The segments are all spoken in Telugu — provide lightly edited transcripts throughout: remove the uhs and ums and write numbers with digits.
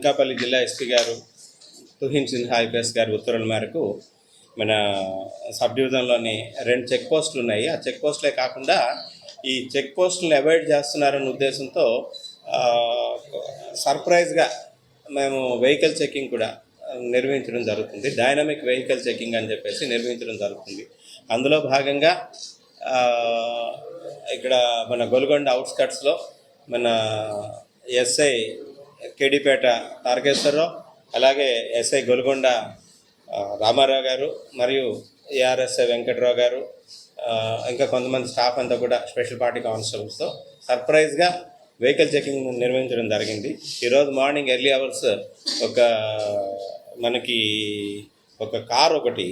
అనకాపల్లి జిల్లా ఎస్పీ గారు తుహిన్ సిన్హా ఐపీఎస్ గారి ఉత్తర్వుల మేరకు మన సబ్ డివిజన్లోని 2 చెక్ పోస్టులు ఉన్నాయి. ఆ చెక్ పోస్టులే కాకుండా ఈ చెక్ పోస్టులను అవాయిడ్ చేస్తున్నారన్న ఉద్దేశంతో సర్ప్రైజ్గా మేము వెహికల్ చెకింగ్ కూడా నిర్వహించడం జరుగుతుంది. డైనమిక్ వెహికల్ చెకింగ్ అని చెప్పేసి నిర్వహించడం జరుగుతుంది. అందులో భాగంగా ఇక్కడ మన గొలుగొండ అవుట్స్కట్స్లో మన ఎస్ఐ కేడిపేట తారకేశ్వరరావు, అలాగే ఎస్ఐ గొలుగొండ రామారావు గారు మరియు ఏఆర్ఎస్ఐ వెంకటరావు గారు, ఇంకా కొంతమంది స్టాఫ్ అంతా కూడా స్పెషల్ పార్టీ కానిస్టేబుల్స్తో సర్ప్రైజ్గా వెహికల్ చెకింగ్ నిర్వహించడం జరిగింది. ఈరోజు మార్నింగ్ ఎర్లీ అవర్స్ మనకి ఒక కార్ ఒకటి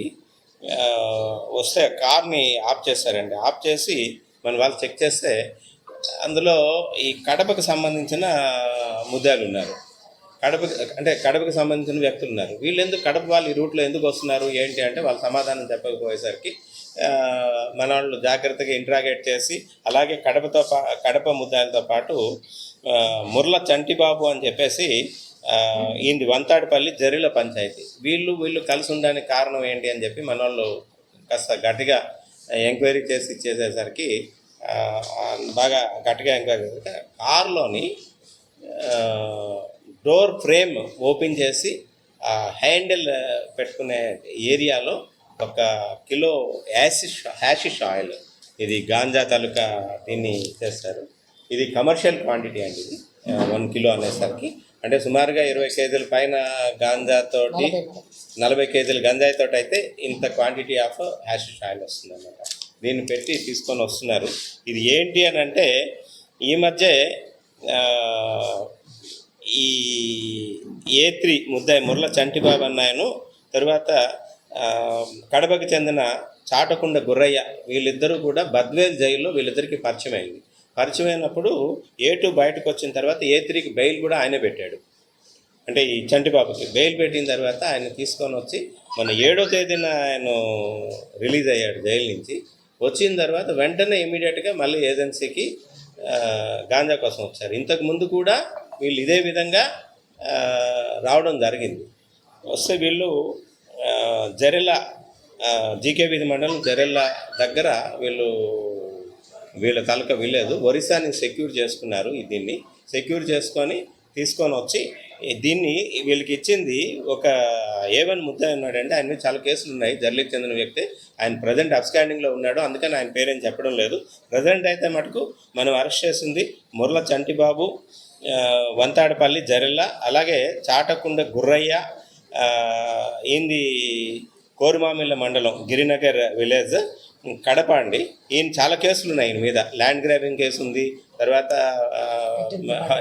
వస్తే కార్ని ఆఫ్ చేశారండి. ఆఫ్ చేసి మన వాళ్ళు చెక్ చేస్తే అందులో ఈ కడపకు సంబంధించిన ముద్దాలు ఉన్నారు. కడపకు సంబంధించిన వ్యక్తులు ఉన్నారు. వీళ్ళు ఎందుకు కడప వాళ్ళు ఈ రూట్లో ఎందుకు వస్తున్నారు ఏంటి అంటే వాళ్ళు సమాధానం చెప్పకపోయేసరికి మన వాళ్ళు జాగ్రత్తగా ఇంట్రాగేట్ చేసి, అలాగే కడప ముద్దాలతో పాటు ముర్ల చంటిబాబు అని చెప్పేసి ఈయనది వంతాడిపల్లి జరిల పంచాయతీ, వీళ్ళు కలిసి ఉండడానికి కారణం ఏంటి అని చెప్పి మన వాళ్ళు కాస్త గట్టిగా ఎంక్వైరీ చేసి ఇచ్చేసేసరికి బాగా గట్టిగా ఎంక్వైరీ చేస్తే కారులోని డోర్ ఫ్రేమ్ ఓపెన్ చేసి హ్యాండిల్ పెట్టుకునే ఏరియాలో 1 కిలో హ్యాషిష్ ఆయిల్, ఇది గాంజా తాలూకా దీన్ని చేస్తారు. ఇది కమర్షియల్ క్వాంటిటీ అండి. ఇది 1 కిలో అనేసరికి అంటే సుమారుగా 20 కేజీల పైన గాంజాతోటి 40 కేజీల గంజాయితోటి అయితే ఇంత క్వాంటిటీ ఆఫ్ హ్యాషిష్ ఆయిల్ వస్తుంది అన్నమాట. దీన్ని పెట్టి తీసుకొని వస్తున్నారు. ఇది ఏంటి అని అంటే ఈ మధ్య ఈ A3 ముద్దాయి ముర్ల చంటిబాబు అన్నాయను, తర్వాత కడపకి చెందిన చాటకుండ గుర్రయ్య, వీళ్ళిద్దరూ కూడా బద్వేల్ జైల్లో వీళ్ళిద్దరికి పరిచయం అయింది. పరిచయం అయినప్పుడు A2 బయటకు వచ్చిన తర్వాత A3కి బెయిల్ కూడా ఆయనే పెట్టాడు. అంటే ఈ చంటిబాబుకి బెయిల్ పెట్టిన తర్వాత ఆయన తీసుకొని వచ్చి మన 7వ తేదీన ఆయన రిలీజ్ అయ్యాడు జైలు నుంచి. వచ్చిన తర్వాత వెంటనే ఇమీడియట్గా మళ్ళీ ఏజెన్సీకి గాంజా కోసం వచ్చారు. ఇంతకుముందు కూడా వీళ్ళు ఇదే విధంగా రావడం జరిగింది. వస్తే వీళ్ళు జరెల్ల జీకే వీధి మండలం జరెల్ల దగ్గర వీళ్ళ తలక విలేదు ఒరిస్సాని సెక్యూర్ చేసుకున్నారు. దీన్ని సెక్యూర్ తీసుకొని వచ్చి దీన్ని వీళ్ళకి ఇచ్చింది ఒక A1 ముద్దాయి ఉన్నాడండి. ఆయన మీద చాలా కేసులు ఉన్నాయి. జర్లీకి చెందిన వ్యక్తి. ఆయన ప్రజెంట్ అబ్స్కాండింగ్లో ఉన్నాడు, అందుకని ఆయన పేరేం చెప్పడం లేదు. ప్రజెంట్ అయితే మటుకు మనం అరెస్ట్ చేసింది ముర్ల చంటిబాబు, వంతాడపల్లి జరెల్ల, అలాగే చాటకుండ గుర్రయ్య, ఈయనది కోరుమామిళ్ళ మండలం గిరినగర్ విలేజ్ కడప అండి. ఈయన చాలా కేసులు ఉన్నాయి. ఈయన మీద ల్యాండ్ గ్రాబింగ్ కేసు ఉంది, తర్వాత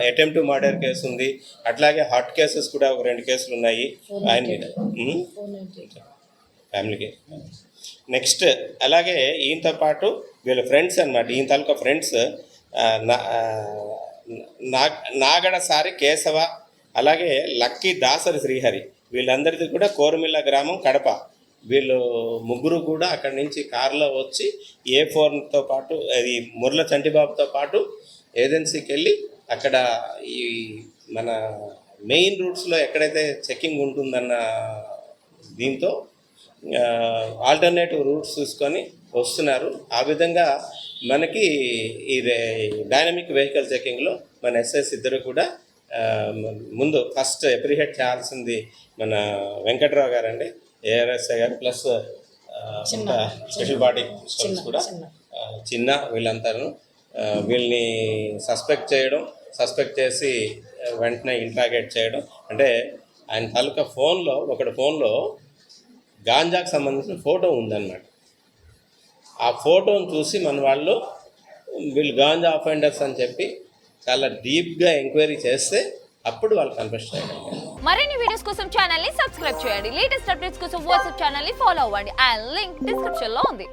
అటెంప్ట్ టు మర్డర్ కేసు ఉంది, అట్లాగే హాట్ కేసెస్ కూడా 2 కేసులు ఉన్నాయి ఆయన మీద, ఫ్యామిలీకి. నెక్స్ట్ అలాగే ఈయనతో పాటు వీళ్ళ ఫ్రెండ్స్ అన్నమాట, ఈయన తాలూకా ఫ్రెండ్స్ నాగడసారి కేశవ, అలాగే లక్కీ దాసరి శ్రీహరి, వీళ్ళందరిది కూడా కోరుమిల్ల గ్రామం కడప. వీళ్ళు ముగ్గురు కూడా అక్కడి నుంచి కారులో వచ్చి A4తో పాటు అది ముర్ల చంటిబాబుతో పాటు ఏజెన్సీకి వెళ్ళి అక్కడ ఈ మన మెయిన్ రూట్స్లో ఎక్కడైతే చెకింగ్ ఉంటుందన్న దీంతో ఆల్టర్నేటివ్ రూట్స్ చూసుకొని వస్తున్నారు. ఆ విధంగా మనకి ఈ డైనమిక్ వెహికల్ చెకింగ్లో మన ఎస్ఎస్ ఇద్దరు కూడా ముందు ఫస్ట్ అప్రిషియేట్ చేయాల్సింది మన వెంకటరావు గారండి, ఏఆర్ఎస్ఐ గారు, ప్లస్ స్పెషల్ పార్టీ కూడా చిన్న, వీళ్ళంతాను వీళ్ళని సస్పెక్ట్ చేసి వెంటనే ఇంట్రాగేట్ చేయడం. అంటే ఆయన తాలూకా ఒకటి ఫోన్లో గాంజాకు సంబంధించిన ఫోటో ఉందన్నమాట. ఆ ఫోటోను చూసి మన వాళ్ళు వీళ్ళు గాంజా అఫెండర్స్ అని చెప్పి చాలా డీప్గా ఎంక్వైరీ చేస్తే అప్పుడు వాళ్ళు కన్ఫెస్ చేయడం. మరిన్ని వీడియోస్ కోసం ఛానల్ ని సబ్స్క్రైబ్ చేయండి. లేటెస్ట్ అప్డేట్స్ కోసం వాట్సాప్ ఛానల్ ని ఫాలో అవ్వండి. ఆ లింక్ డిస్క్రిప్షన్ లో ఉంది.